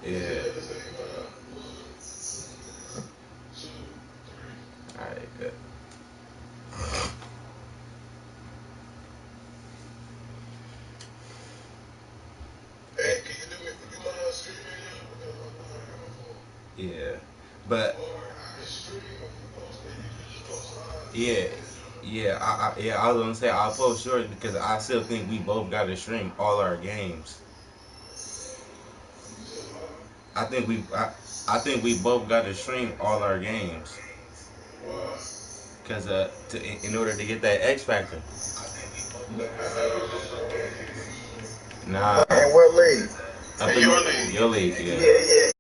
Yeah. All right, good. Yeah, but yeah, yeah. I was gonna say I'll post yours because I still think we both got to stream all our games. I think we, I think we both got to stream all our games because in order to get that X factor. Nah, And what league? up in your league, Yeah, yeah. yeah.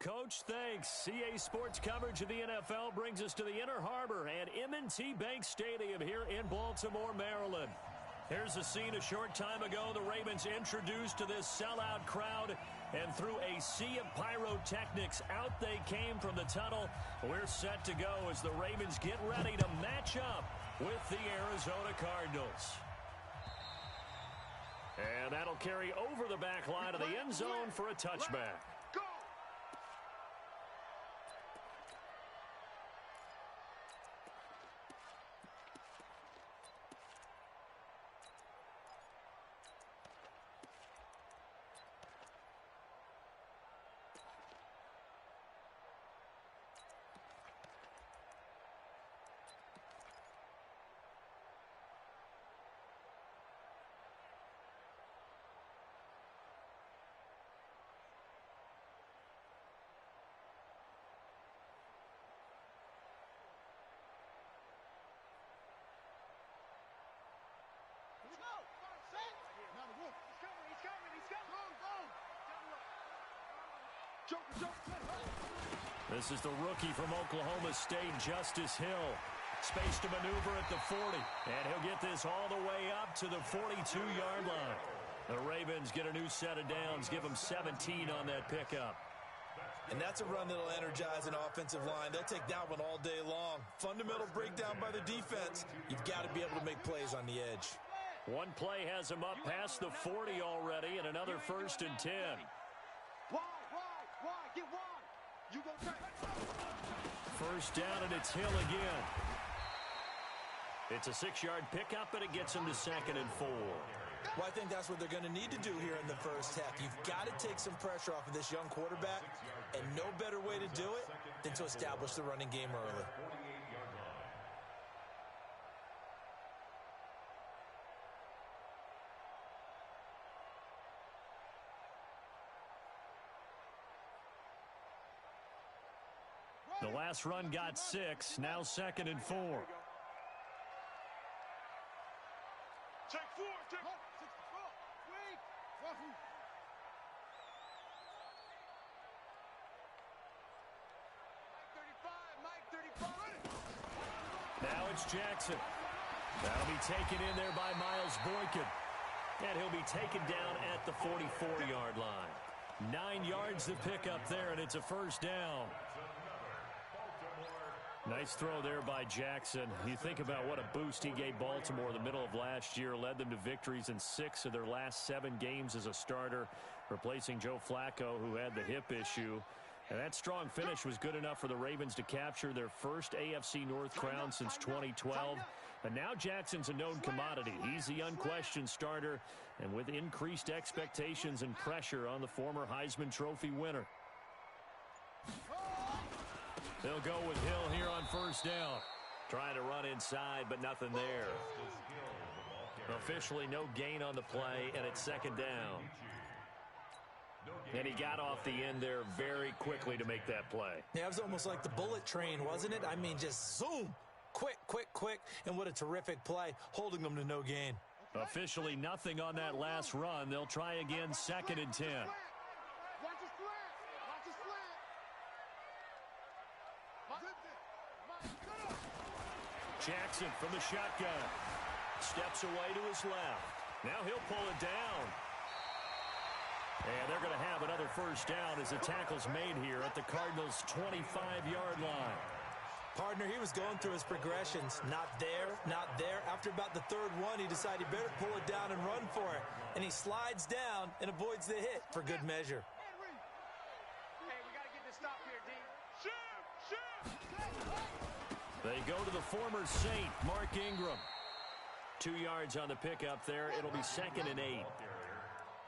Coach, thanks. CA Sports coverage of the NFL brings us to the Inner Harbor at M&T Bank Stadium here in Baltimore, Maryland. Here's a scene a short time ago. The Ravens introduced to this sellout crowd, and through a sea of pyrotechnics, out they came from the tunnel. We're set to go as the Ravens get ready to match up with the Arizona Cardinals. And that'll carry over the back line of the end zone for a touchback. This is the rookie from Oklahoma State, Justice Hill. Space to maneuver at the 40. And he'll get this all the way up to the 42-yard line. The Ravens get a new set of downs, give them 17 on that pickup. And that's a run that'll energize an offensive line. They'll take that one all day long. Fundamental breakdown by the defense. You've got to be able to make plays on the edge. One play has him up past the 40 already, and another 1st and 10. Wide, get wide. You go try. First down, and it's Hill again. It's a 6-yard pickup, and it gets him to 2nd and 4. Well, I think that's what they're going to need to do here in the first half. You've got to take some pressure off of this young quarterback, and no better way to do it than to establish the running game early. The last run got 6, now 2nd and 4. Take 4, take 4. Mike 35. Now it's Jackson. That'll be taken in there by Miles Boykin. And he'll be taken down at the 44-yard line. 9 yards to pick up there, and it's a first down. Nice throw there by Jackson. You think about what a boost he gave Baltimore in the middle of last year, led them to victories in 6 of their last 7 games as a starter, replacing Joe Flacco, who had the hip issue. And that strong finish was good enough for the Ravens to capture their first AFC North crown since 2012. And now Jackson's a known commodity. He's the unquestioned starter, and with increased expectations and pressure on the former Heisman Trophy winner. They'll go with Hill here on first down. Trying to run inside, but nothing there. Officially no gain on the play, and it's 2nd down. And he got off the end there very quickly to make that play. Yeah, it was almost like the bullet train, wasn't it? I mean, just zoom. Quick, quick, quick. And what a terrific play, holding them to no gain. Officially nothing on that last run. They'll try again, 2nd and 10. Watch his slant. Watch his slant. Jackson from the shotgun. Steps away to his left. Now he'll pull it down. And they're going to have another first down as the tackle's made here at the Cardinals' 25-yard line. Partner, he was going through his progressions. Not there, not there. After about the 3rd one, he decided he better pull it down and run for it. And he slides down and avoids the hit for good measure. Hey, we got to get this stop here, D. Shoot! They go to the former Saint, Mark Ingram. 2 yards on the pickup there. It'll be 2nd and 8.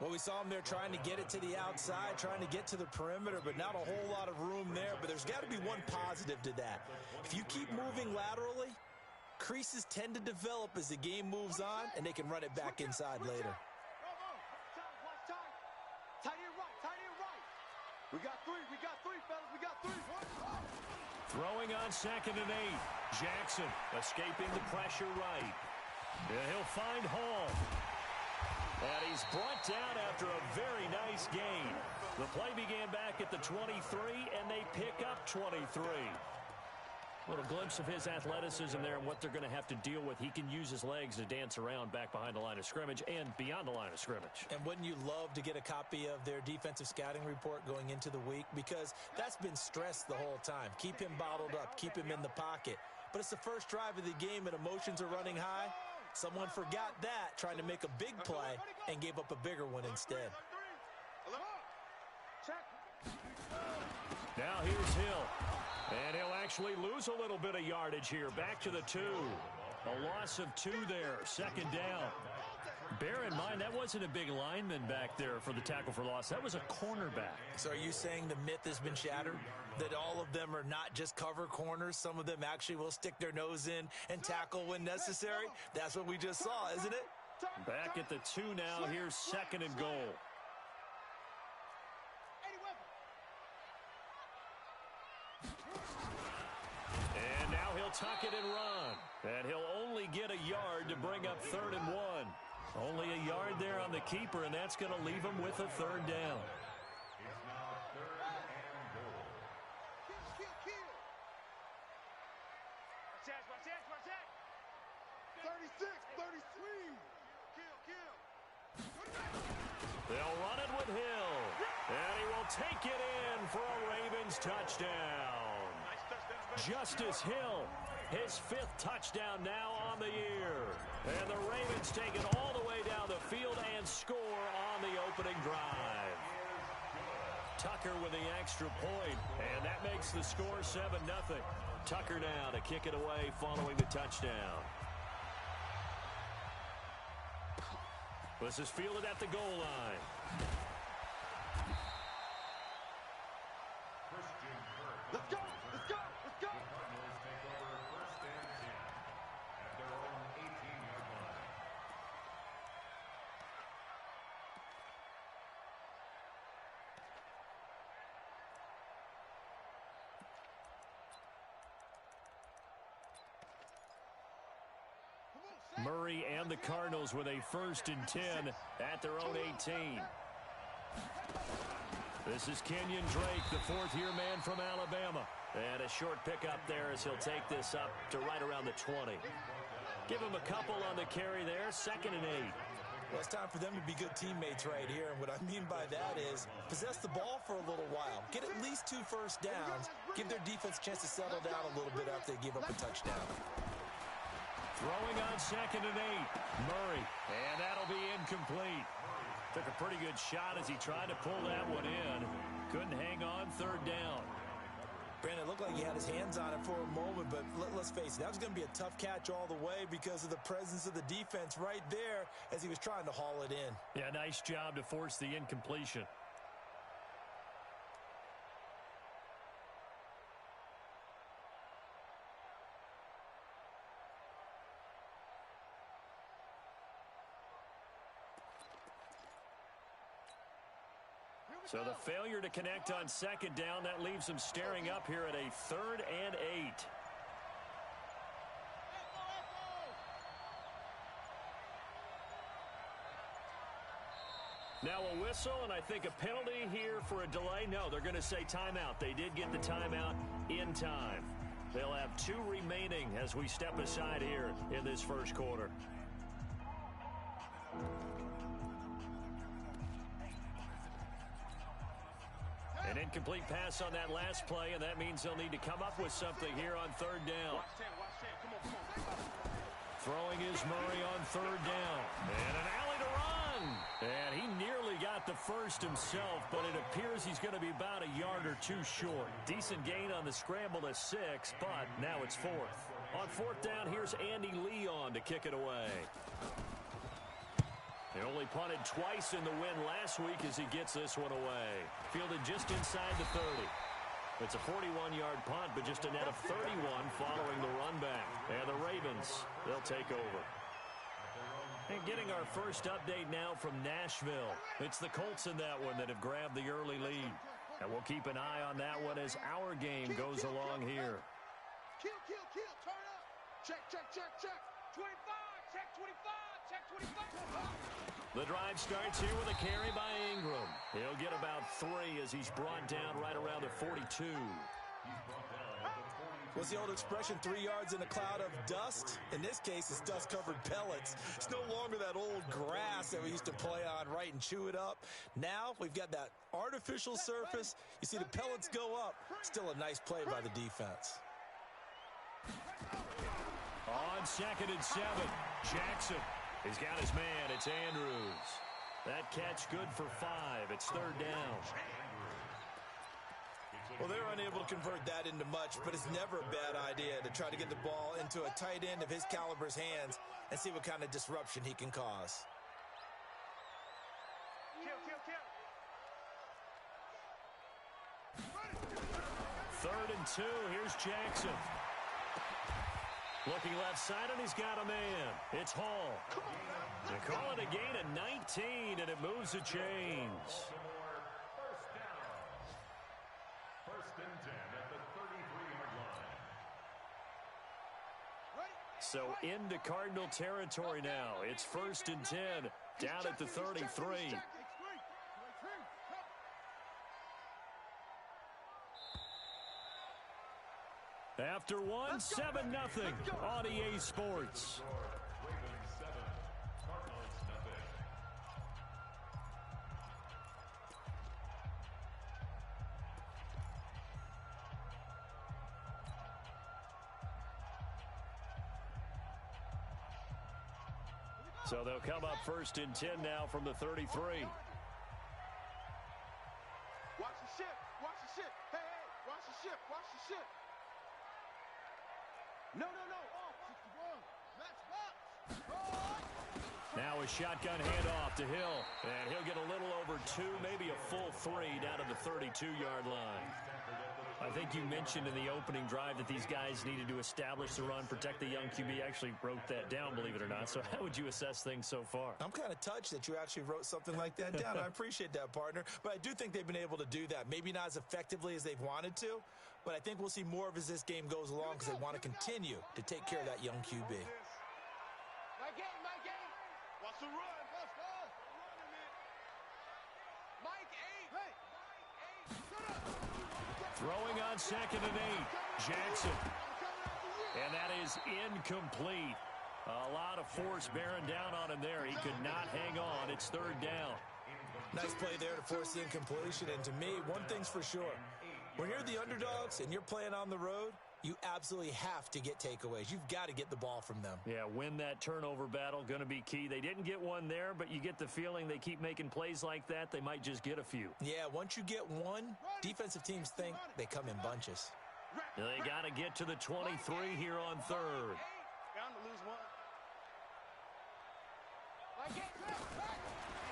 Well, we saw him there trying to get it to the outside, trying to get to the perimeter, but not a whole lot of room there. But there's got to be one positive to that. If you keep moving laterally, creases tend to develop as the game moves on, and they can run it back inside later. Tight end right. We got 3, fellas. We got 3. Throwing on 2nd and 8. Jackson escaping the pressure right. And he'll find Hall. And he's brought down after a very nice gain. The play began back at the 23, and they pick up 23. A little glimpse of his athleticism there and what they're going to have to deal with. He can use his legs to dance around back behind the line of scrimmage and beyond the line of scrimmage. And wouldn't you love to get a copy of their defensive scouting report going into the week? Because that's been stressed the whole time. Keep him bottled up. Keep him in the pocket. But it's the first drive of the game and emotions are running high. Someone forgot that, trying to make a big play, and gave up a bigger one instead. Now here's Hill. And he'll actually lose a little bit of yardage here. Back to the 2. A loss of 2 there. Second down. Bear in mind, that wasn't a big lineman back there for the tackle for loss. That was a cornerback. So are you saying the myth has been shattered? That all of them are not just cover corners? Some of them actually will stick their nose in and tackle when necessary? That's what we just saw, isn't it? Back at the 2 now. Here's 2nd and goal. And now he'll tuck it and run. And he'll only get a yard to bring up 3rd and 1. Only a yard there on the keeper, and that's going to leave him with a 3rd down. Watch that. 36, 33. They'll run it with Hill. And he will take it in for a Ravens touchdown. Justice Hill, his 5th touchdown now on the year. And the Ravens take it all the way down the field and score on the opening drive. Tucker with the extra point, and that makes the score 7-0. Tucker now to kick it away following the touchdown. This is fielded at the goal line. Let's go! Let's go! Let's go! Cardinals take over 1st and 10 at their own 18-yard line. Murray and the Cardinals with a 1st and 10 at their own 18. This is Kenyon Drake, the 4th-year man from Alabama. And a short pickup there as he'll take this up to right around the 20. Give him a couple on the carry there, 2nd and 8. Well, it's time for them to be good teammates right here. And what I mean by that is possess the ball for a little while. Get at least 2 first downs. Give their defense a chance to settle down a little bit after they give up a touchdown. Throwing on 2nd and 8. Murray. And that'll be incomplete. Took a pretty good shot as he tried to pull that one in. Couldn't hang on 3rd down. Brandon, it looked like he had his hands on it for a moment, but let's face it, that was going to be a tough catch all the way because of the presence of the defense right there as he was trying to haul it in. Yeah, nice job to force the incompletion. So the failure to connect on 2nd down, that leaves him staring up here at a 3rd and 8. Now a whistle, and I think a penalty here for a delay. No, they're going to say timeout. They did get the timeout in time. They'll have 2 remaining as we step aside here in this 1st quarter. An incomplete pass on that last play, and that means they'll need to come up with something here on 3rd down. Come on. Throwing is Murray on 3rd down. And an alley to run. And he nearly got the 1st himself, but it appears he's going to be about a yard or 2 short. Decent gain on the scramble to 6, but now it's 4th. On 4th down, here's Andy Leon to kick it away. He only punted twice in the win last week as he gets this one away. Fielded just inside the 30. It's a 41-yard punt, but just a net of 31 following the run back. And the Ravens, they'll take over. And getting our first update now from Nashville. It's the Colts in that one that have grabbed the early lead. And we'll keep an eye on that one as our game goes along here. Kill, turn up. Check. 25, check 25, check 25. The drive starts here with a carry by Ingram. He'll get about 3 as he's brought down right around the 42. He's brought down at the 42. What's the old expression, 3 yards in a cloud of dust? In this case, it's dust-covered pellets. It's no longer that old grass that we used to play on, right, and chew it up. Now we've got that artificial surface. You see the pellets go up. Still a nice play by the defense. On 2nd and 7, Jackson. He's got his man. It's Andrews. That catch good for 5. It's 3rd down. Well, they're unable to convert that into much, but it's never a bad idea to try to get the ball into a tight end of his caliber's hands and see what kind of disruption he can cause. Kill. 3rd and 2. Here's Jackson. Looking left side, and he's got a man. It's Hall. They call it a gain of 19, and it moves the chains. First and 10 at the 33-yard line. So into Cardinal territory now. It's 1st and 10, down at the 33. After one, 7-0 on EA Sports. Ravens 7, Cardinals nothing. So they'll come up 1st and 10 now from the 33. Watch the ship. Watch the ship. Hey, watch the ship. Watch the ship. No. Oh, 61. Let's box. Now a shotgun handoff to Hill. And he'll get a little over 2, maybe a full 3 down to the 32-yard line. I think you mentioned in the opening drive that these guys needed to establish the run, protect the young QB. Actually wrote that down, believe it or not. So how would you assess things so far? I'm kind of touched that you actually wrote something like that down. I appreciate that, partner. But I do think they've been able to do that. Maybe not as effectively as they've wanted to, but I think we'll see more of as this game goes along because they want to continue to take care of that young QB. My game. Watch the run. Let's go. Mike 8. Shut up. Throwing on 2nd and 8. Jackson. And that is incomplete. A lot of force bearing down on him there. He could not hang on. It's 3rd down. Nice play there to force the incompletion. And to me, one thing's for sure. When you're the underdogs and you're playing on the road, you absolutely have to get takeaways. You've got to get the ball from them. Yeah, win that turnover battle, going to be key. They didn't get one there, but you get the feeling they keep making plays like that, they might just get a few. Yeah, once you get one, defensive teams think they come in bunches. They got to get to the 23 here on 3rd. Bound to lose one.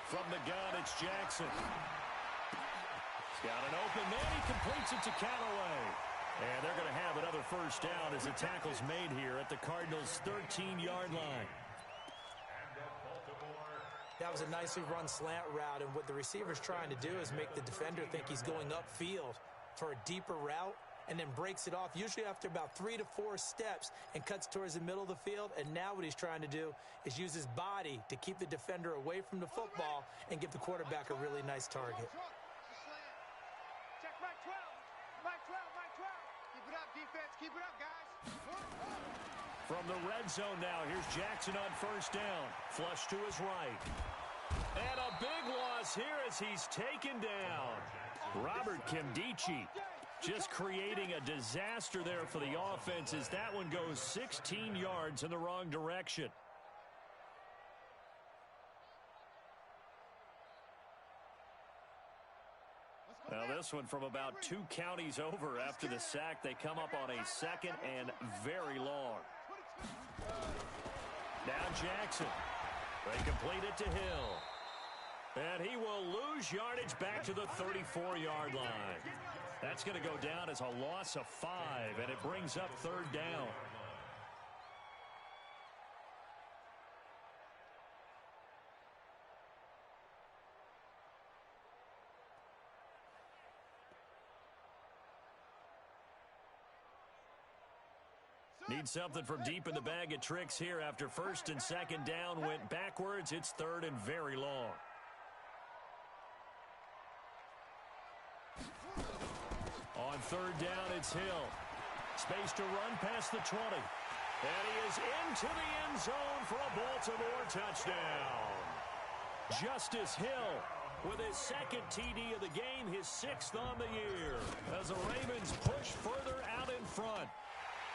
From the gun, it's Jackson. He's got an open man. He completes it to Callaway. And they're going to have another 1st down as the tackle's made here at the Cardinals' 13-yard line. That was a nicely run slant route, and what the receiver's trying to do is make the defender think he's going upfield for a deeper route and then breaks it off, usually after about 3 to 4 steps, and cuts towards the middle of the field. And now what he's trying to do is use his body to keep the defender away from the football and give the quarterback a really nice target. Check Mike 12. Mike 12. Keep it up, defense. Keep it up, guys. From the red zone now, here's Jackson on 1st down. Flush to his right. And a big loss here as he's taken down. Robert Kimdichie just creating a disaster there for the offense as that one goes 16 yards in the wrong direction. Now this one from about 2 counties over after the sack. They come up on a 2nd and very long. Now Jackson. They complete it to Hill. And he will lose yardage back to the 34-yard line. That's going to go down as a loss of 5, and it brings up 3rd down. Need something from deep in the bag of tricks here after 1st and 2nd down went backwards. It's 3rd and very long. On 3rd down, it's Hill. Space to run past the 20. And he is into the end zone for a Baltimore touchdown. Justice Hill with his second TD of the game, his 6th on the year, as the Ravens push further out in front.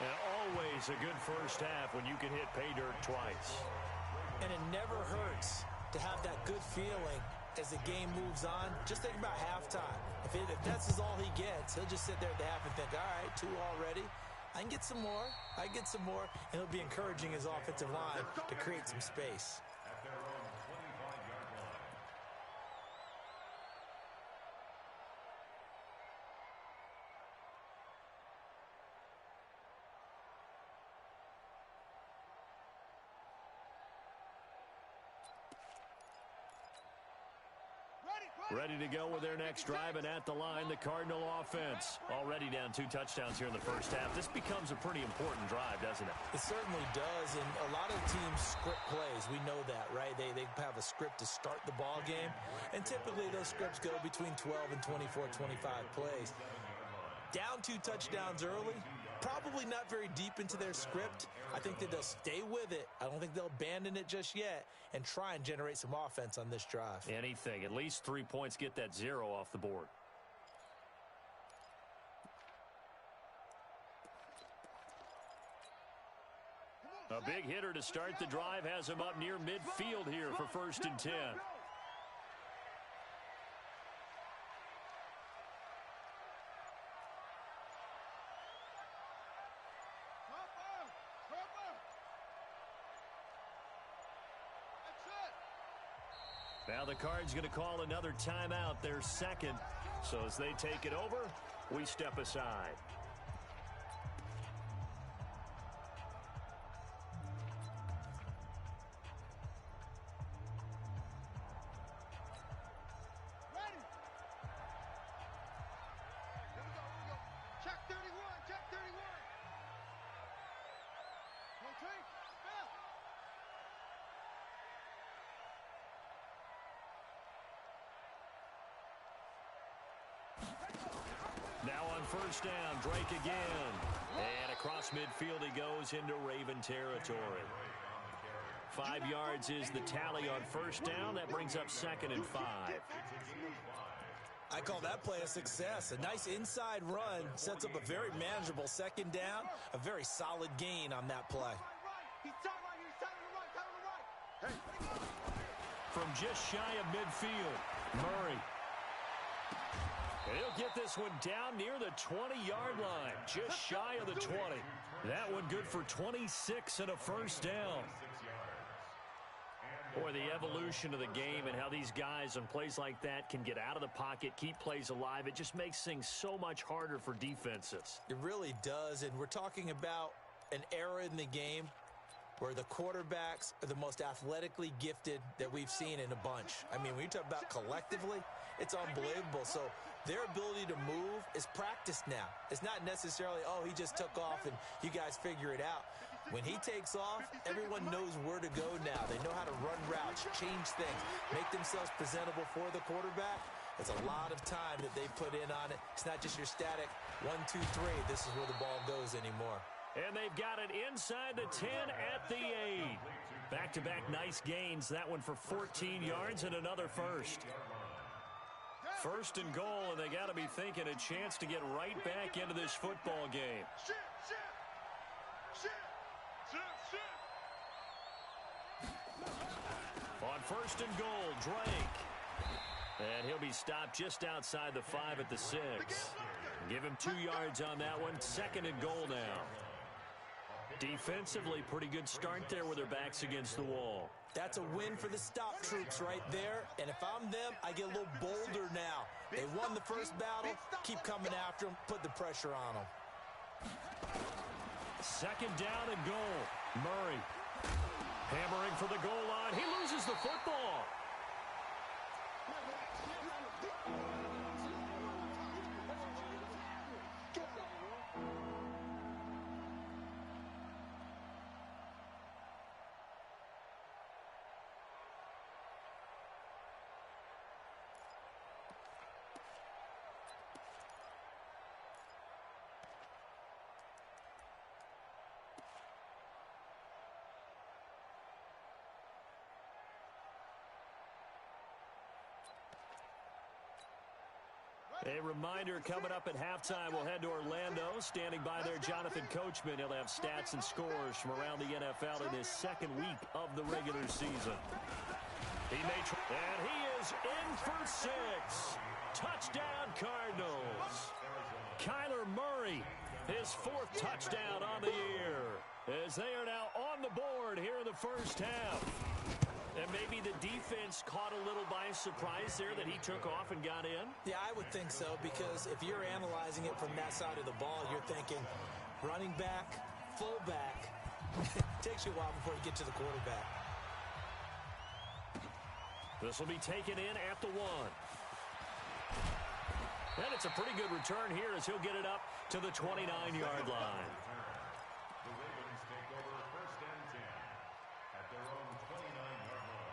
And always a good first half when you can hit pay dirt twice. And it never hurts to have that good feeling as the game moves on. Just think about halftime. If that's all he gets, he'll just sit there at the half and think, all right, 2 already. I can get some more. I get some more. And he'll be encouraging his offensive line to create some space. At their own 25-yard line. Ready to go with their next drive, and at the line, the Cardinal offense. Already down 2 touchdowns here in the first half. This becomes a pretty important drive, doesn't it? It certainly does, and a lot of teams script plays. We know that, right? They have a script to start the ball game, and typically those scripts go between 12 and 24, 25 plays. Down 2 touchdowns early, probably not very deep into their script. I think that they'll stay with it. I don't think they'll abandon it just yet and try and generate some offense on this drive. Anything. At least 3 points, get that 0 off the board. A big hitter to start the drive has him up near midfield here for 1st and 10. Now the Cards going to call another timeout, their 2nd. So as they take it over, we step aside. Ready. Here we go. Check 31. Check 31. 1, 2, spell. Now on 1st down, Drake again. And across midfield he goes into Raven territory. 5 yards is the tally on 1st down. That brings up 2nd and 5. I call that play a success. A nice inside run sets up a very manageable 2nd down. A very solid gain on that play. He's tight right here. He's tight on the right. Tight on the right. Hey. From just shy of midfield, Murray. And he'll get this one down near the 20-yard line, just shy of the 20. That one good for 26 and a 1st down. Boy, the evolution of the game and how these guys on plays like that can get out of the pocket, keep plays alive, it just makes things so much harder for defenses. It really does, and we're talking about an era in the game where the quarterbacks are the most athletically gifted that we've seen in a bunch. I mean, when you talk about collectively, it's unbelievable. So their ability to move is practiced now. It's not necessarily, oh, he just took off and you guys figure it out. When he takes off, everyone knows where to go now. They know how to run routes, change things, make themselves presentable for the quarterback. It's a lot of time that they put in on it. It's not just your static 1, 2, 3. This is where the ball goes anymore. And they've got it inside the 10 at the 8. Back-to-back nice gains. That one for 14 yards and another 1st. 1st and goal, and they got to be thinking a chance to get right back into this football game. Shit. On 1st and goal, Drake. And he'll be stopped just outside the 5 at the 6. Give him 2 yards on that one. 2nd and goal now. Defensively, pretty good start there with their backs against the wall. That's a win for the stop troops right there. And if I'm them, I get a little bolder now. They won the first battle. Keep coming after them. Put the pressure on them. 2nd down and goal. Murray hammering for the goal line. He loses the football. A reminder coming up at halftime, we'll head to Orlando. Standing by there, Jonathan Coachman. He'll have stats and scores from around the NFL in his second week of the regular season. And he is in for 6. Touchdown, Cardinals. Kyler Murray, his 4th touchdown on the year, as they are now on the board here in the first half. And maybe the defense caught a little by surprise there that he took off and got in? Yeah, I would think so, because if you're analyzing it from that side of the ball, you're thinking running back, fullback. It takes you a while before you get to the quarterback. This will be taken in at the 1. And it's a pretty good return here as he'll get it up to the 29-yard line. The Ravens take over 1st and 10 at their own 29-yard line.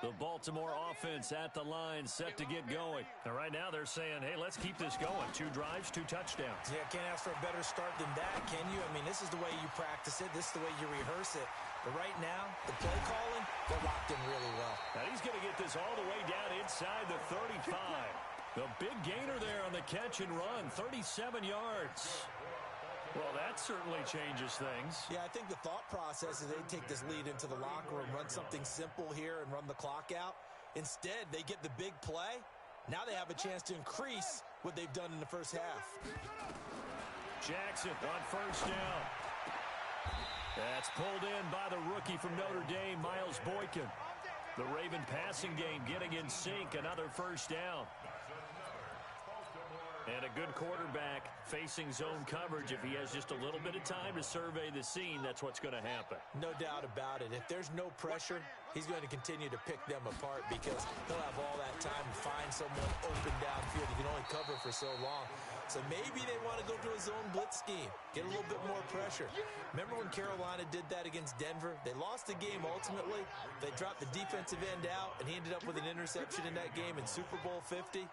The Baltimore offense at the line, set to get going. And right now they're saying, hey, let's keep this going. 2 drives, 2 touchdowns. Yeah, can't ask for a better start than that, can you? I mean, this is the way you practice it. This is the way you rehearse it. But right now, the play calling, they're locked in really well. Now he's going to get this all the way down inside the 35. The big gainer there on the catch and run, 37 yards. Well, that certainly changes things. Yeah, I think the thought process is they take this lead into the locker room, run something simple here and run the clock out. Instead, they get the big play. Now they have a chance to increase what they've done in the first half. Jackson on first down. That's pulled in by the rookie from Notre Dame, Miles Boykin. The Raven passing game getting in sync, another first down. And a good quarterback facing zone coverage. If he has just a little bit of time to survey the scene, that's what's going to happen. No doubt about it. If there's no pressure, he's going to continue to pick them apart because he'll have all that time to find someone open downfield. He can only cover for so long. So maybe they want to go to a zone blitz scheme, get a little bit more pressure. Remember when Carolina did that against Denver? They lost the game ultimately. They dropped the defensive end out, and he ended up with an interception in that game in Super Bowl 50.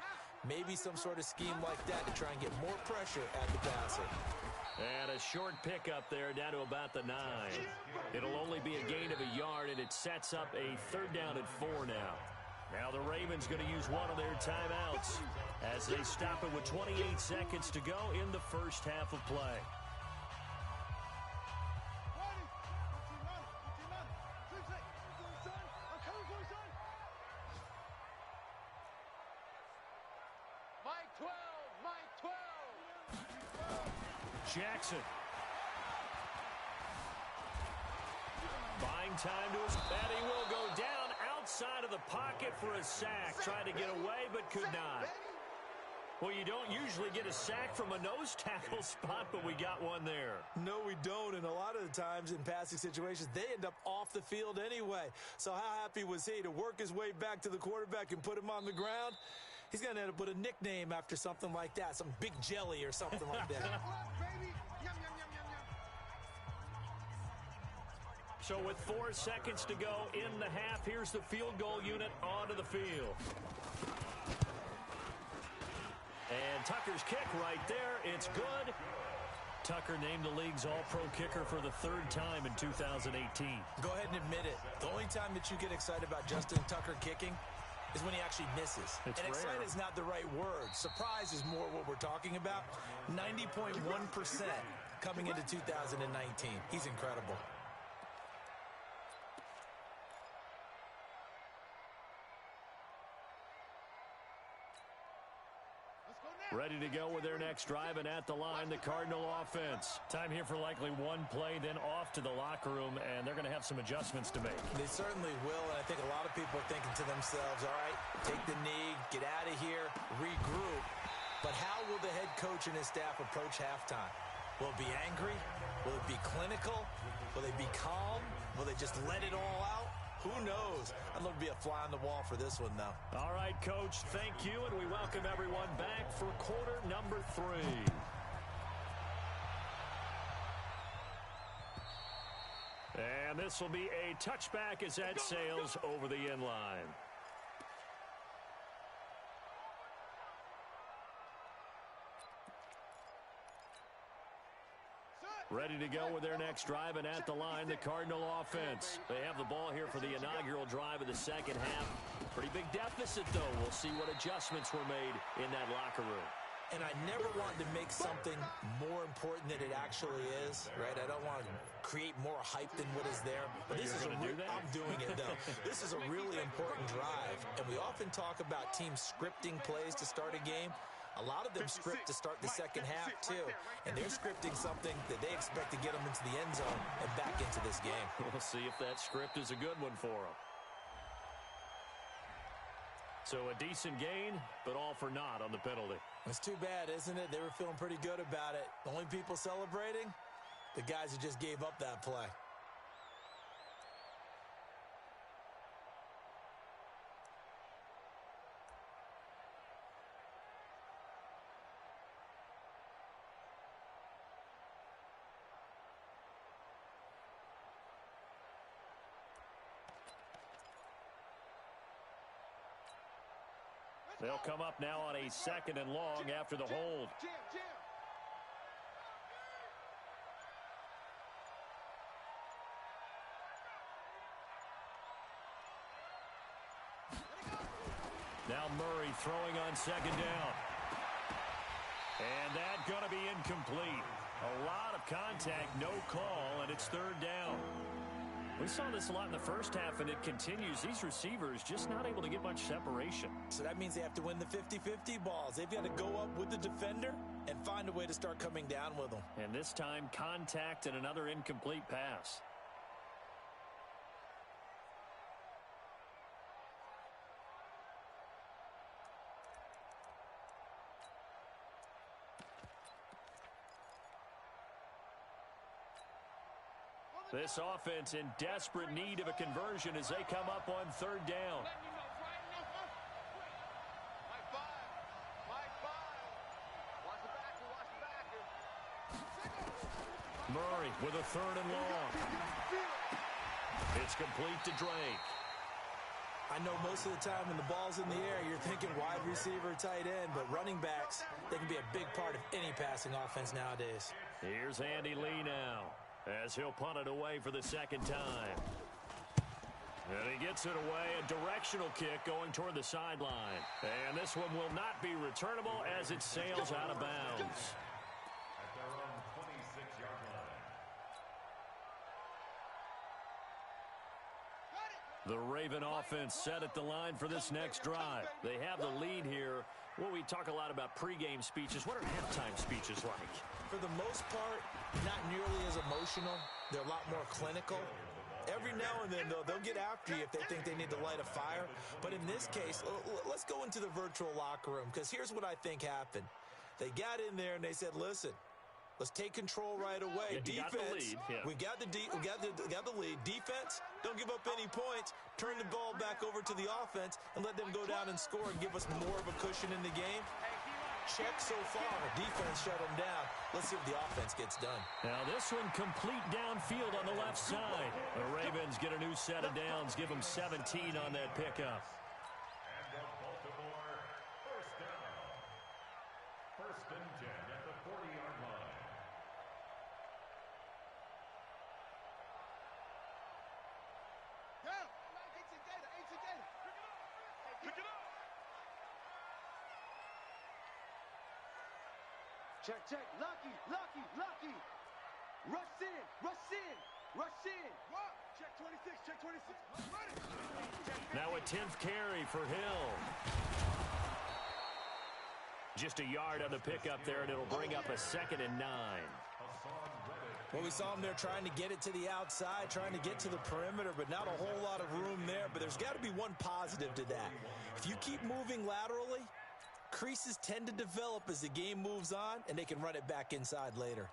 Maybe some sort of scheme like that to try and get more pressure at the passer. And a short pickup there down to about the 9. It'll only be a gain of a yard, and it sets up a 3rd down and 4 now. Now the Ravens going to use one of their timeouts as they stop it with 28 seconds to go in the first half of play. Jackson. Buying time to his, and he will go down outside of the pocket for a sack. Tried to get away, but could not. Well, you don't usually get a sack from a nose tackle spot, but we got one there. No, we don't, and a lot of the times in passing situations, they end up off the field anyway. So how happy was he to work his way back to the quarterback and put him on the ground? He's going to end up with a nickname after something like that, some Big Jelly or something like that. So with 4 seconds to go in the half, here's the field goal unit onto the field. And Tucker's kick right there. It's good. Tucker named the league's all-pro kicker for the 3rd time in 2018. Go ahead and admit it. The only time that you get excited about Justin Tucker kicking is when he actually misses. It's and rare. excited is not the right word. Surprise is more what we're talking about. 90.1% coming into 2019. He's incredible. Ready to go with their next drive, and at the line, the Cardinal offense. Time here for likely one play, then off to the locker room, and they're going to have some adjustments to make. They certainly will, and I think a lot of people are thinking to themselves, all right, take the knee, get out of here, regroup. But how will the head coach and his staff approach halftime? Will it be angry? Will it be clinical? Will they be calm? Will they just let it all out? Who knows? I'd love to be a fly on the wall for this one, though. All right, Coach, thank you, and we welcome everyone back for quarter number 3. And this will be a touchback as that sails over the end line. Ready to go with their next drive, and at the line, the Cardinal offense. They have the ball here for the inaugural drive of the second half. Pretty big deficit, though. We'll see what adjustments were made in that locker room. And I never wanted to make something more important than it actually is, right? I don't want to create more hype than what is there. But this is I'm doing it, though. This is a really important drive. And we often talk about teams scripting plays to start a game. A lot of them script to start the second half, too. And they're scripting something that they expect to get them into the end zone and back into this game. We'll see if that script is a good one for them. So a decent gain, but all for naught on the penalty. It's too bad, isn't it? They were feeling pretty good about it. The only people celebrating, the guys who just gave up that play. They'll come up now on a 2nd and long after the hold. Now Murray throwing on 2nd down. And that's going to be incomplete. A lot of contact, no call, and it's 3rd down. We saw this a lot in the first half, and it continues. These receivers just not able to get much separation. So that means they have to win the 50-50 balls. They've got to go up with the defender and find a way to start coming down with them. And this time, contact and another incomplete pass. This offense in desperate need of a conversion as they come up on 3rd down. Murray with a 3rd and long. It's complete to Drake. I know most of the time when the ball's in the air, you're thinking wide receiver, tight end, but running backs, they can be a big part of any passing offense nowadays. Here's Andy Lee now, as he'll punt it away for the 2nd time. And he gets it away, a directional kick going toward the sideline. And this one will not be returnable as it sails out of bounds. At their own 26-yard line. The Raven offense set at the line for this next drive. They have the lead here. Well, we talk a lot about pregame speeches. What are halftime speeches like? For the most part, not nearly as emotional. They're a lot more clinical. Every now and then, though, they'll get after you if they think they need to light a fire. But in this case, let's go into the virtual locker room, because here's what I think happened. They got in there and they said, listen, let's take control right away. Yeah, defense, we got the lead. Defense, don't give up any points. Turn the ball back over to the offense and let them go down and score and give us more of a cushion in the game. Check so far. Defense shut them down. Let's see if the offense gets done. Now this one complete downfield on the left side. The Ravens get a new set of downs, give them 17 on that pickup. And the Baltimore 1st down. 1st and 10 at the 40-yard line. Pick it up. Check. Lucky. Rush in. What? Check 26. Now a 10th carry for Hill. Just a yard on the pickup there, and it'll bring up a 2nd and 9. Well, we saw them there trying to get it to the outside, trying to get to the perimeter, but not a whole lot of room there. But there's got to be one positive to that. If you keep moving laterally, creases tend to develop as the game moves on, and they can run it back inside later.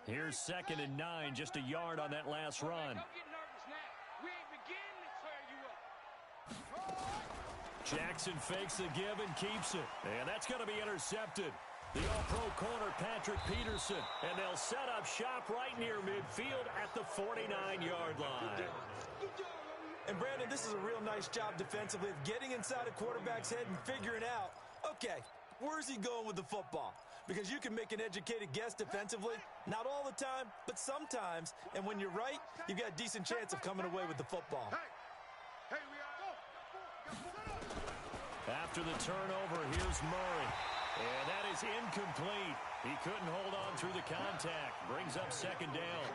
Here's 2nd and 9, just a yard on that last run. Don't get nervous now. We ain't beginning to tear you up. Jackson fakes the give and keeps it. And that's going to be intercepted. The all-pro corner, Patrick Peterson. And they'll set up shop right near midfield at the 49-yard line. And, Brandon, this is a real nice job defensively of getting inside a quarterback's head and figuring out, okay, where's he going with the football? Because you can make an educated guess defensively, not all the time, but sometimes. And when you're right, you've got a decent chance of coming away with the football. After the turnover, here's Murray. And that is incomplete. He couldn't hold on through the contact. Brings up second down.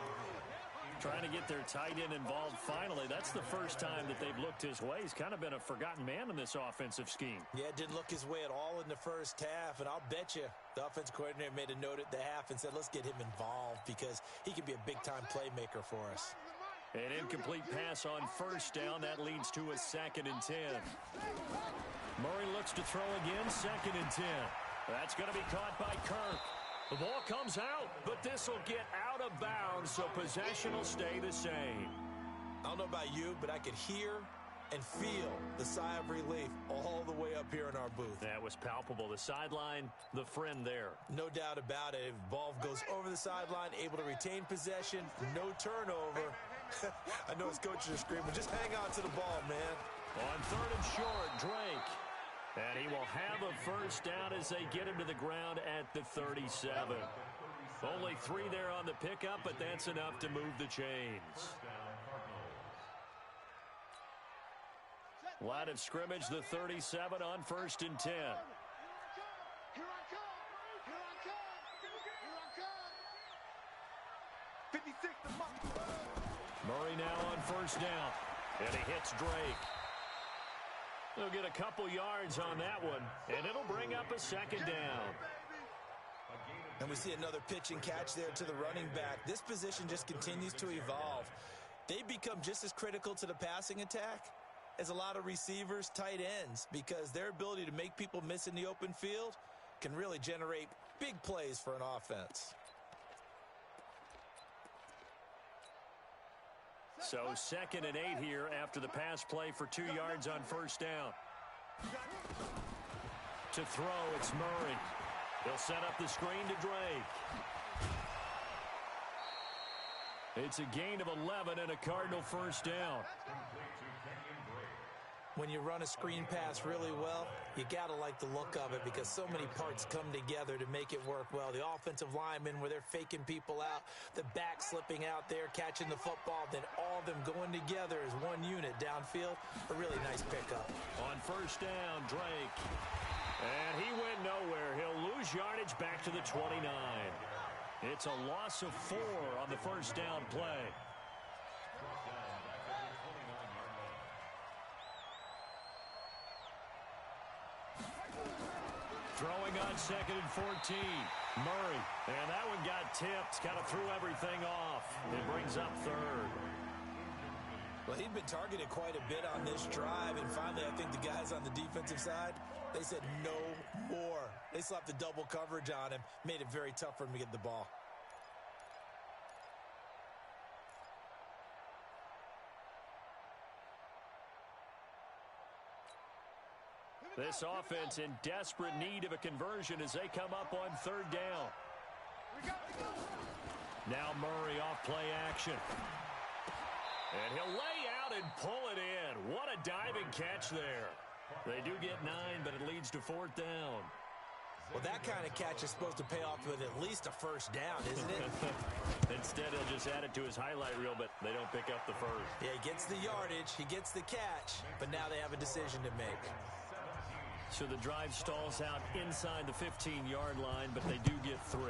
Trying to get their tight end involved finally. That's the first time that they've looked his way. He's kind of been a forgotten man in this offensive scheme. Yeah, didn't look his way at all in the first half. And I'll bet you the offense coordinator made a note at the half and said, let's get him involved because he could be a big-time playmaker for us. An incomplete pass on first down. That leads to a 2nd and 10. Murray looks to throw again. 2nd and 10. That's going to be caught by Kirk. The ball comes out, but this will get out of bounds, so possession will stay the same. I don't know about you, but I could hear and feel the sigh of relief all the way up here in our booth. That was palpable. The sideline, the friend there. No doubt about it. If ball goes over the sideline, able to retain possession, no turnover. I know his coaches are screaming, just hang on to the ball, man. On 3rd and short, Drake. And he will have a first down as they get him to the ground at the 37. Only 3 there on the pickup, but that's enough to move the chains. Line of scrimmage, the 37 on 1st and 10. Murray now on first down. And he hits Drake. They'll get a couple yards on that one, and it'll bring up a 2nd down. And we see another pitch and catch there to the running back. This position just continues to evolve. They become just as critical to the passing attack as a lot of receivers, tight ends, because their ability to make people miss in the open field can really generate big plays for an offense. So 2nd and 8 here after the pass play for 2 yards on first down. To throw, it's Murray. He'll set up the screen to Drake. It's a gain of 11 and a Cardinal first down. When you run a screen pass really well, you got to like the look of it because so many parts come together to make it work well. The offensive linemen, where they're faking people out, the back slipping out there, catching the football, then all of them going together as one unit downfield. A really nice pickup. On first down, Drake. And he went nowhere. He'll lose yardage back to the 29. It's a loss of 4 on the first down play. Throwing on 2nd and 14. Murray. And that one got tipped. Kind of threw everything off. It brings up 3rd. Well, he'd been targeted quite a bit on this drive. And finally, I think the guys on the defensive side, they said no more. They slapped the double coverage on him. Made it very tough for him to get the ball. This offense in desperate need of a conversion as they come up on 3rd down. Now Murray off play action. And he'll lay out and pull it in. What a diving catch there. They do get 9, but it leads to 4th down. Well, that kind of catch is supposed to pay off with at least a first down, isn't it? Instead, he'll just add it to his highlight reel, but they don't pick up the first. Yeah, he gets the yardage, he gets the catch, but now they have a decision to make. So the drive stalls out inside the 15-yard line, but they do get 3.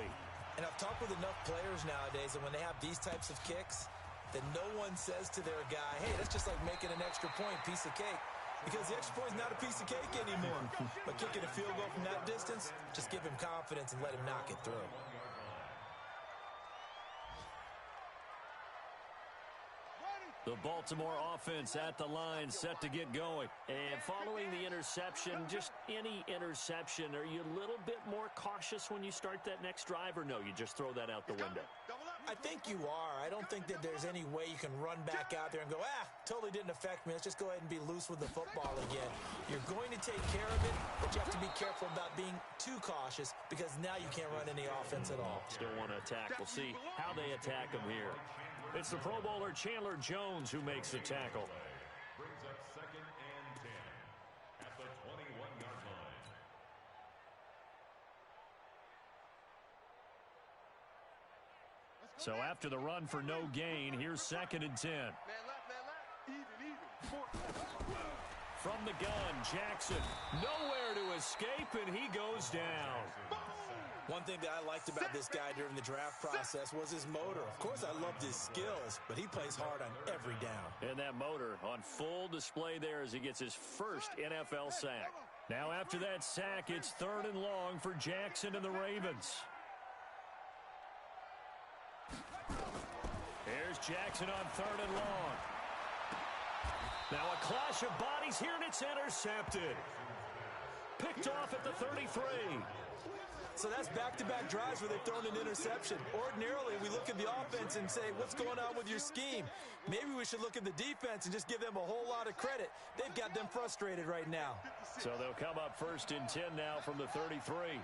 And I've talked with enough players nowadays, and when they have these types of kicks, then no one says to their guy, hey, that's just like making an extra point, piece of cake. Because the extra point is not a piece of cake anymore. But kicking a field goal from that distance, just give him confidence and let him knock it through. The Baltimore offense at the line, set to get going. And following the interception, just any interception, are you a little bit more cautious when you start that next drive, or no, you just throw that out the window? I think you are. I don't think that there's any way you can run back out there and go, totally didn't affect me. Let's just go ahead and be loose with the football again. You're going to take care of it, but you have to be careful about being too cautious because now you can't run any offense at all. Still want to attack. We'll see how they attack him here. It's the Pro Bowler Chandler Jones who makes the tackle. So after the run for no gain, here's 2nd and 10. Man left. Even. From the gun, Jackson nowhere to escape, and he goes down. One thing that I liked about this guy during the draft process was his motor. Of course, I loved his skills, but he plays hard on every down. And that motor on full display there as he gets his first NFL sack. Now after that sack, it's 3rd and long for Jackson and the Ravens. Here's Jackson on 3rd and long. Now a clash of bodies here, and it's intercepted. Picked off at the 33. So that's back-to-back drives where they've thrown an interception. Ordinarily, we look at the offense and say, what's going on with your scheme? Maybe we should look at the defense and just give them a whole lot of credit. They've got them frustrated right now. So they'll come up 1st and 10 now from the 33.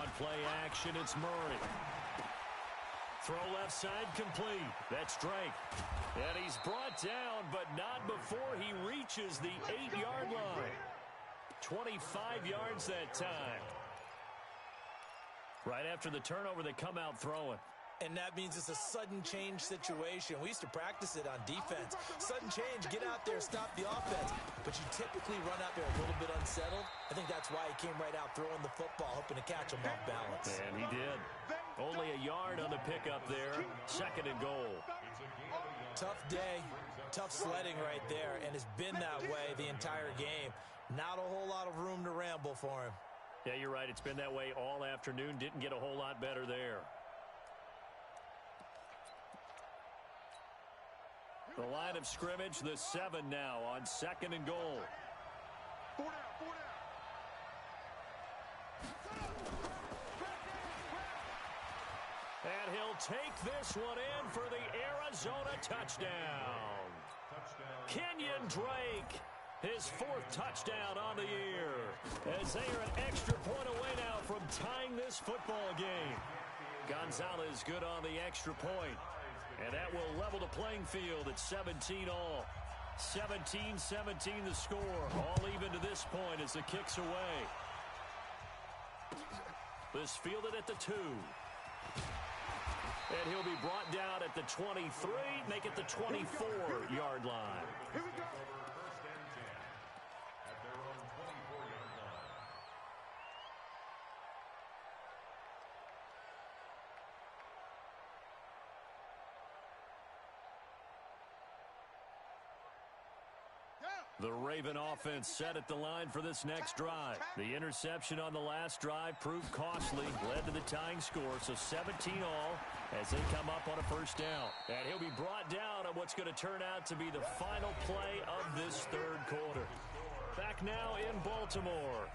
On play action, it's Murray. Throw left side complete. That's Drake. And he's brought down, but not before he reaches the 8-yard line. 25 yards that time. Right after the turnover, they come out throwing. And that means it's a sudden change situation. We used to practice it on defense. Sudden change, get out there, stop the offense. But you typically run out there a little bit unsettled. I think that's why he came right out throwing the football, hoping to catch him off balance. And he did. Only a yard on the pickup there. 2nd and goal. Tough day, tough sledding right there, and it's been that way the entire game. Not a whole lot of room to ramble for him. Yeah, you're right. It's been that way all afternoon. Didn't get a whole lot better there. The line of scrimmage, the 7 now on 2nd and goal. 4 down. And he'll take this one in for the Arizona touchdown. Kenyon Drake, his 4th touchdown on the year, as they are an extra point away now from tying this football game. Gonzalez good on the extra point. And that will level the playing field at 17 all. 17-17 the score. All even to this point as the kick's away. This fielded at the 2. And he'll be brought down at the 23, make it the 24-yard line. Here we go. The Raven offense set at the line for this next drive. The interception on the last drive proved costly, led to the tying score, so 17 all as they come up on a 1st down. And he'll be brought down on what's going to turn out to be the final play of this 3rd quarter. Back now in Baltimore.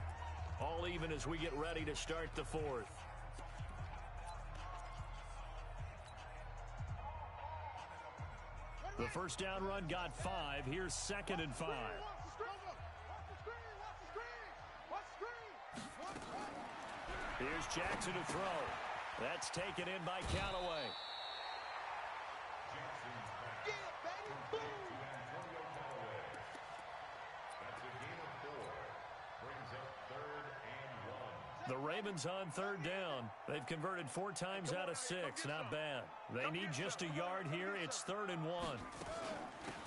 All even as we get ready to start the 4th. The 1st down run got 5. Here's 2nd and 5. Here's Jackson to throw. That's taken in by Callaway. The Ravens on 3rd down. They've converted 4 times out of 6. Not bad. They need just a yard here. It's 3rd and 1.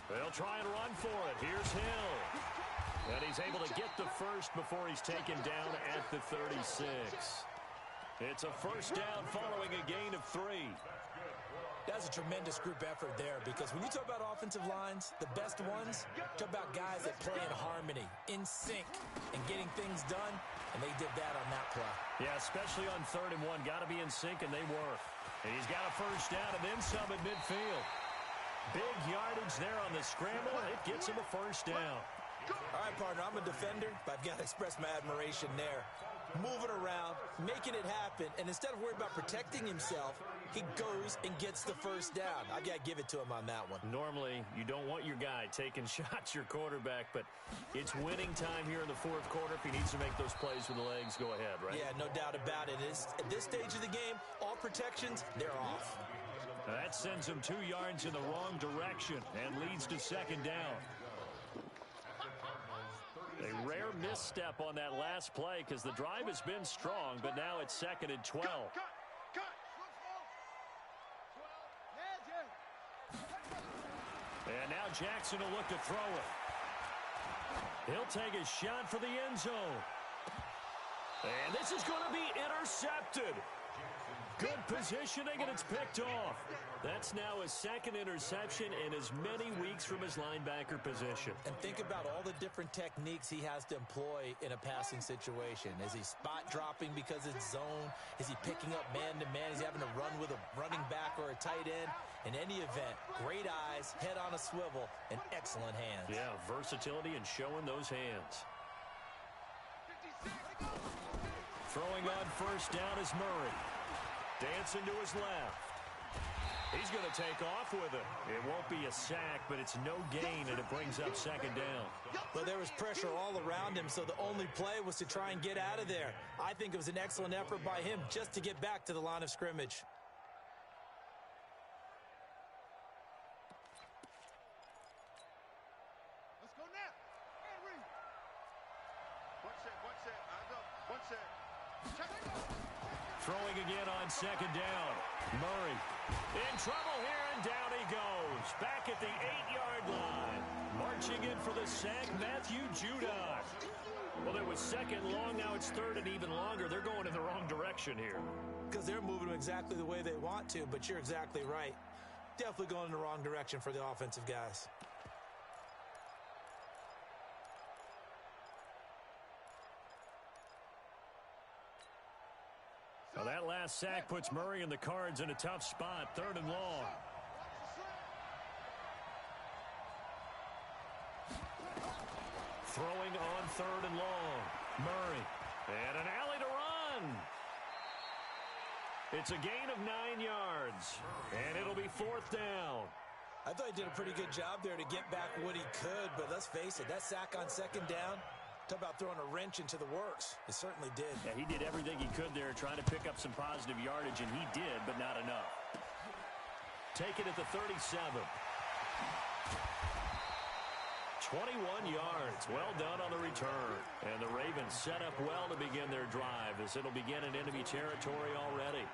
They'll try and run for it. Here's Hill. And he's able to get the first before he's taken down at the 36. It's a 1st down following a gain of 3. That's a tremendous group effort there, because when you talk about offensive lines, the best ones, talk about guys that play in harmony, in sync, and getting things done, and they did that on that play. Yeah, especially on 3rd and 1. Got to be in sync, and they were. And he's got a 1st down and then some at midfield. Big yardage there on the scramble. It gets him a 1st down. All right, partner, I'm a defender, but I've got to express my admiration there. Moving around, making it happen, and instead of worrying about protecting himself, he goes and gets the 1st down. I got to give it to him on that one. Normally, you don't want your guy taking shots, your quarterback, but it's winning time here in the 4th quarter. If he needs to make those plays with the legs, go ahead, right? Yeah, no doubt about it. At this stage of the game, all protections, they're off. That sends him 2 yards in the wrong direction and leads to 2nd down. A rare misstep on that last play because the drive has been strong, but now it's 2nd and 12. And now Jackson will look to throw it. He'll take a shot for the end zone. And this is going to be intercepted. Good positioning, and it's picked off. That's now his 2nd interception in as many weeks from his linebacker position. And think about all the different techniques he has to employ in a passing situation. Is he spot dropping because it's zone? Is he picking up man-to-man? Is he having to run with a running back or a tight end? In any event, great eyes, head on a swivel, and excellent hands. Yeah, versatility and showing those hands. Throwing on first down is Murray. Dancing to his left. He's going to take off with it. It won't be a sack, but it's no gain, and it brings up 2nd down. But there was pressure all around him, so the only play was to try and get out of there. I think it was an excellent effort by him just to get back to the line of scrimmage. Let's go now. Henry. One set. Check it out. Throwing again on 2nd down. Murray in trouble here, and down he goes. Back at the 8-yard line. Marching in for the sack, Matthew Judon. Well, it was 2nd long, now it's 3rd and even longer. They're going in the wrong direction here. Because they're moving exactly the way they want to, but you're exactly right. Definitely going in the wrong direction for the offensive guys. Well, that last sack puts Murray and the Cards in a tough spot, 3rd and long. Throwing on 3rd and long. Murray. And an alley to run. It's a gain of 9 yards. And it'll be 4th down. I thought he did a pretty good job there to get back what he could, but let's face it, that sack on 2nd down, talk about throwing a wrench into the works. It certainly did. Yeah, he did everything he could there trying to pick up some positive yardage, and he did, but not enough. Take it at the 37. 21 yards. Well done on the return. And the Ravens set up well to begin their drive as it'll begin in enemy territory already.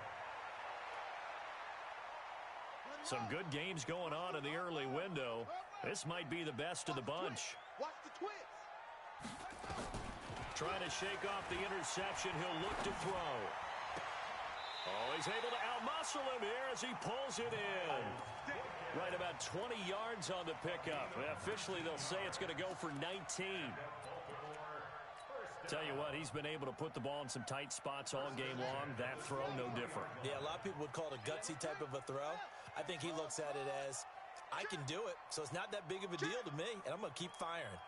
Some good games going on in the early window. This might be the best of the bunch. Watch the twist. Trying to shake off the interception. He'll look to throw. Oh, he's able to outmuscle him here as he pulls it in. Right about 20 yards on the pickup. Officially, they'll say it's going to go for 19. Tell you what, he's been able to put the ball in some tight spots all game long. That throw, no different. Yeah, a lot of people would call it a gutsy type of a throw. I think he looks at it as, I can do it, so it's not that big of a deal to me, and I'm going to keep firing.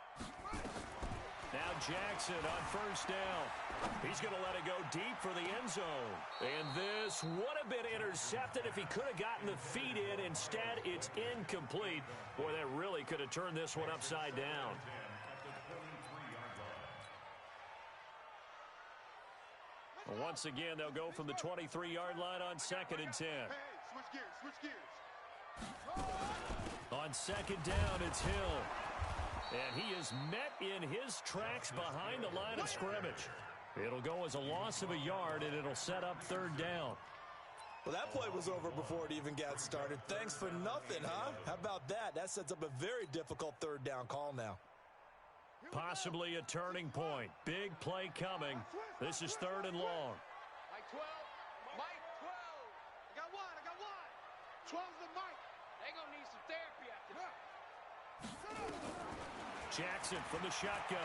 Now Jackson on first down. He's going to let it go deep for the end zone. And this would have been intercepted if he could have gotten the feet in. Instead, it's incomplete. Boy, that really could have turned this one upside down. Once again, they'll go from the 23-yard line on 2nd and 10. Hey, switch gears. On 2nd down, it's Hill. And he is met in his tracks behind the line of scrimmage. It'll go as a loss of a yard, and it'll set up 3rd down. Well, that play was over before it even got started. Thanks for nothing, huh? How about that? That sets up a very difficult 3rd down call now. Possibly a turning point. Big play coming. This is 3rd and long. Mike 12. Mike 12. I got one. 12's the Mike. They gonna need some therapy after that. Jackson from the shotgun.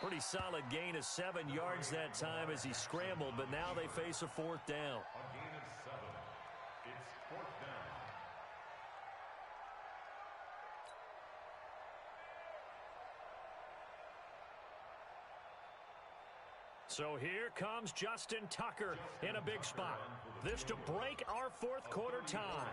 Pretty solid gain of 7 yards that time as he scrambled, but now they face a 4th down. A gain of 7. It's 4th down. So here comes Justin Tucker in a big spot. This to break our 4th quarter tie.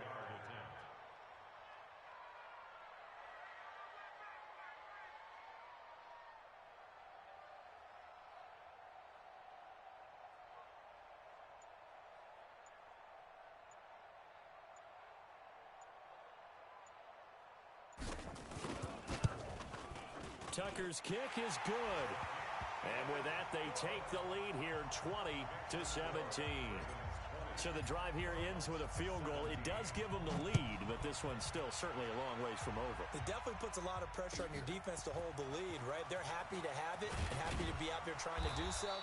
Tucker's kick is good. And with that, they take the lead here 20-17. So the drive here ends with a field goal. It does give them the lead, but this one's still certainly a long ways from over. It definitely puts a lot of pressure on your defense to hold the lead, right? They're happy to have it and happy to be out there trying to do so.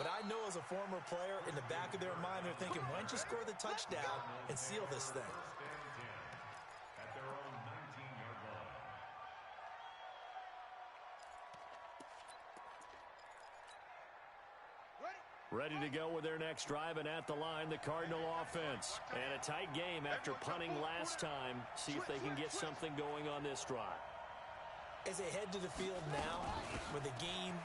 But I know as a former player, in the back of their mind, they're thinking, why don't you score the touchdown and seal this thing? At their own 19-yard line. Ready to go with their next drive, and at the line, the Cardinal offense. And a tight game after punting last time. See if they can get something going on this drive. As they head to the field now, with the game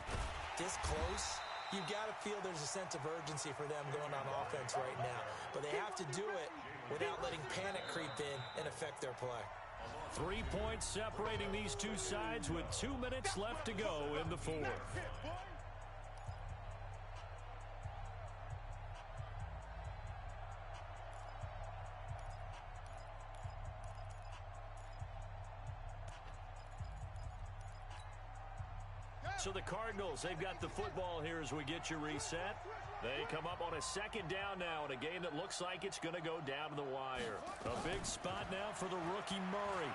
this close, you've got to feel there's a sense of urgency for them going on offense right now. But they have to do it without letting panic creep in and affect their play. 3 points separating these two sides with 2 minutes left to go in the fourth. So the Cardinals, they've got the football here as we get you reset. They come up on a second down now in a game that looks like it's going to go down to the wire. A big spot now for the rookie Murray.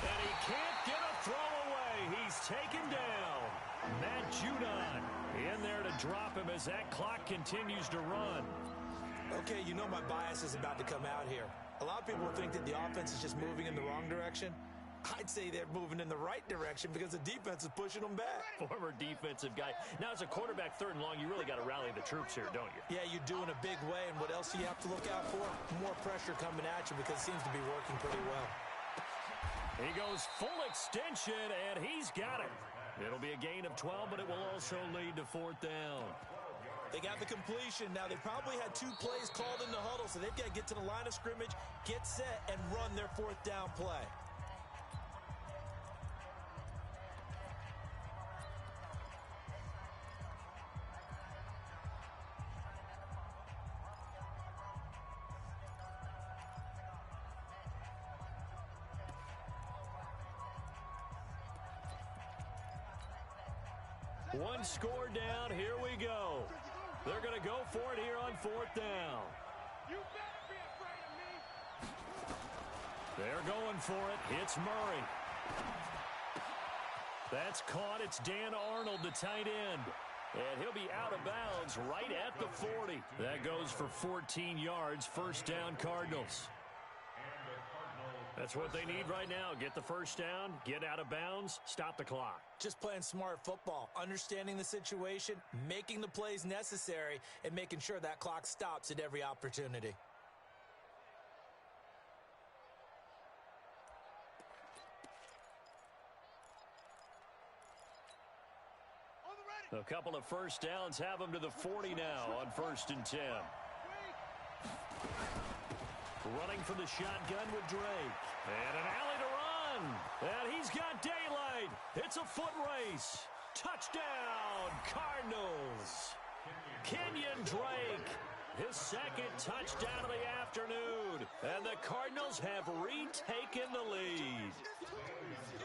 And he can't get a throw away. He's taken down. Matt Judon in there to drop him as that clock continues to run. Okay, you know my bias is about to come out here. A lot of people think that the offense is just moving in the wrong direction. I'd say they're moving in the right direction because the defense is pushing them back. Former defensive guy. Now, as a quarterback, 3rd and long, you really got to rally the troops here, don't you? Yeah, you do in a big way. And what else do you have to look out for? More pressure coming at you because it seems to be working pretty well. He goes full extension, and he's got it. It'll be a gain of 12, but it will also lead to 4th down. They got the completion. Now, they probably had 2 plays called in the huddle, so they've got to get to the line of scrimmage, get set, and run their 4th down play. One score down. Here we go. They're going to go for it here on 4th down. You better be afraid of me. They're going for it. It's Murray. That's caught. It's Dan Arnold, the tight end. And he'll be out of bounds right at the 40. That goes for 14 yards. 1st down, Cardinals. That's what they need right now. Get the 1st down, get out of bounds, stop the clock. Just playing smart football, understanding the situation, making the plays necessary, and making sure that clock stops at every opportunity. A couple of 1st downs have them to the 40 now on 1st and 10. Running for the shotgun with Drake. And an alley to run. And he's got daylight. It's a foot race. Touchdown, Cardinals. Kenyon Drake. His 2nd touchdown of the afternoon. And the Cardinals have retaken the lead.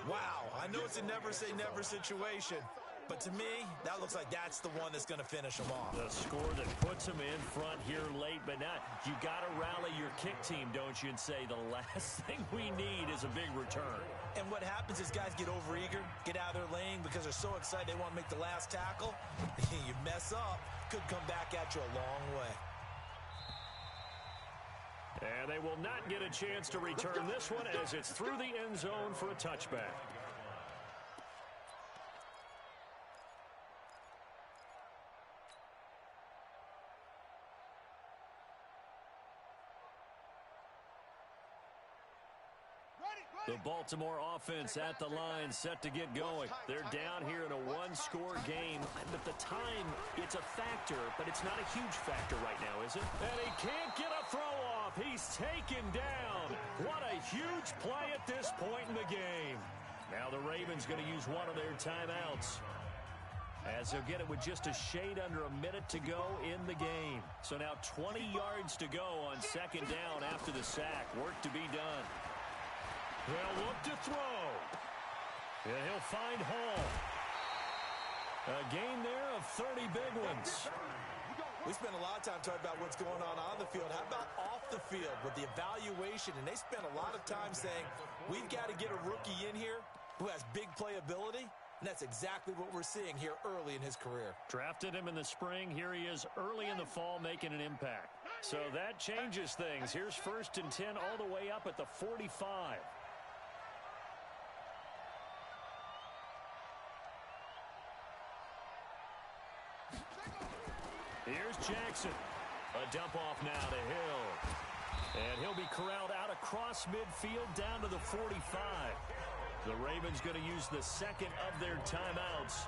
Wow, I know it's a never-say-never situation. But to me, that looks like that's the one that's going to finish them off. The score that puts them in front here late, but now you got to rally your kick team, don't you, and say the last thing we need is a big return. And what happens is guys get overeager, get out of their lane because they're so excited they want to make the last tackle. You mess up, could come back at you a long way. And they will not get a chance to return this one as it's through the end zone for a touchback. The Baltimore offense at the line, set to get going. They're down here in a 1-score game, but the time, it's a factor, but it's not a huge factor right now, is it? And he can't get a throw off. He's taken down. What a huge play at this point in the game. Now the Ravens going to use one of their timeouts, as they'll get it with just a shade under a minute to go in the game. So now 20 yards to go on 2nd down after the sack. Work to be done. They'll look to throw. And he'll find Hall. A gain there of 30 big ones. We spend a lot of time talking about what's going on the field. How about off the field with the evaluation? And they spend a lot of time saying, we've got to get a rookie in here who has big playability. And that's exactly what we're seeing here early in his career. Drafted him in the spring. Here he is early in the fall making an impact. So that changes things. Here's 1st and 10 all the way up at the 45. Here's Jackson. A dump off now to Hill. And he'll be corralled out across midfield down to the 45. The Ravens going to use the second of their timeouts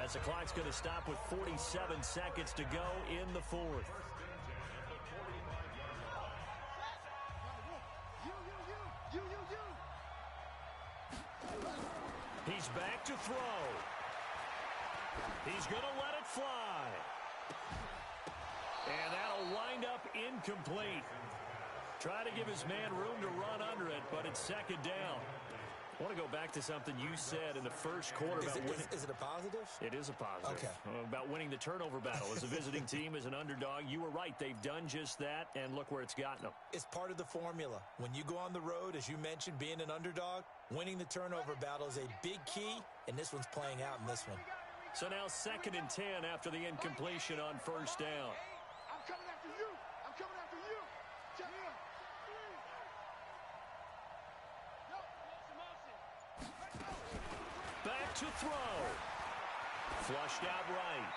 as the clock's going to stop with 47 seconds to go in the fourth. He's back to throw. He's going to let it fly. And that'll wind up incomplete. Try to give his man room to run under it, but it's second down. I want to go back to something you said in the first quarter about winning. Is it a positive? It is a positive. Okay. About winning the turnover battle. As a visiting team, as an underdog, you were right. They've done just that, and look where it's gotten them. It's part of the formula. When you go on the road, as you mentioned, being an underdog, winning the turnover battle is a big key, and this one's playing out in this one. So now 2nd and 10 after the incompletion on 1st down. I'm coming after you. I'm coming after you. Check in. Back to throw. Flushed out right.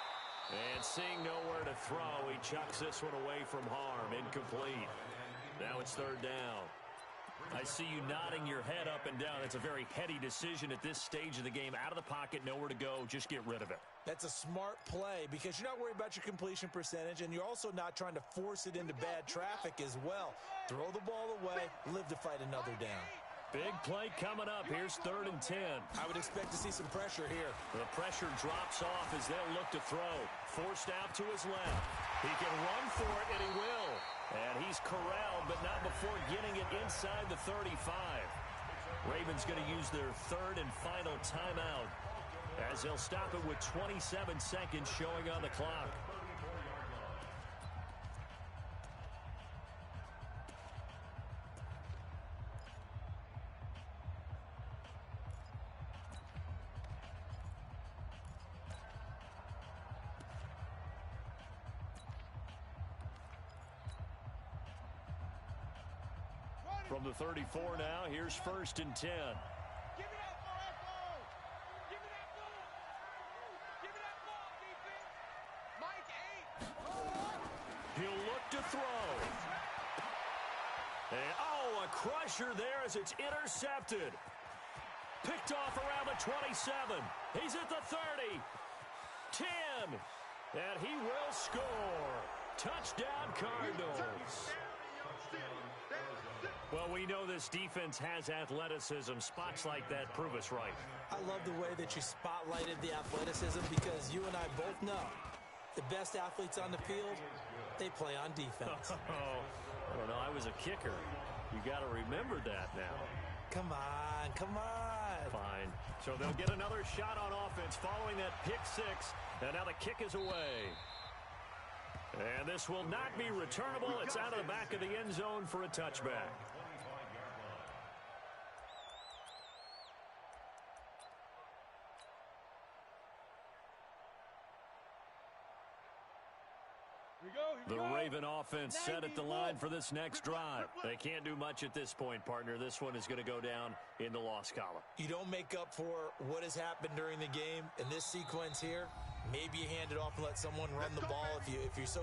And seeing nowhere to throw, he chucks this one away from harm. Incomplete. Now it's 3rd down. I see you nodding your head up and down. It's a very heady decision at this stage of the game. Out of the pocket, nowhere to go. Just get rid of it. That's a smart play because you're not worried about your completion percentage, and you're also not trying to force it into bad traffic as well. Throw the ball away, live to fight another down. Big play coming up. Here's 3rd and 10. I would expect to see some pressure here. The pressure drops off as they'll look to throw. Forced out to his left. He can run for it, and he will. And he's corralled, but not before getting it inside the 35. Ravens going to use their 3rd and final timeout as they'll stop it with 27 seconds showing on the clock. From the 34 now, here's 1st and 10. Give me that ball, Give me that ball. Give me that ball, defense. Mike 8. He'll look to throw. And, oh, a crusher there as it's intercepted. Picked off around the 27. He's at the 30. 10. And he will score. Touchdown, Cardinals. Well, we know this defense has athleticism. Spots like that prove us right. I love the way that you spotlighted the athleticism because you and I both know the best athletes on the field, they play on defense. I don't know. I was a kicker. You got to remember that now. Come on, come on. Fine. So they'll get another shot on offense following that pick six. And now the kick is away. And this will not be returnable. It's out of the back of the end zone for a touchback. The Raven offense set at the line for this next drive. They can't do much at this point, partner. This one is going to go down in the loss column. You don't make up for what has happened during the game in this sequence here. Maybe you hand it off and let someone run the ball if you're so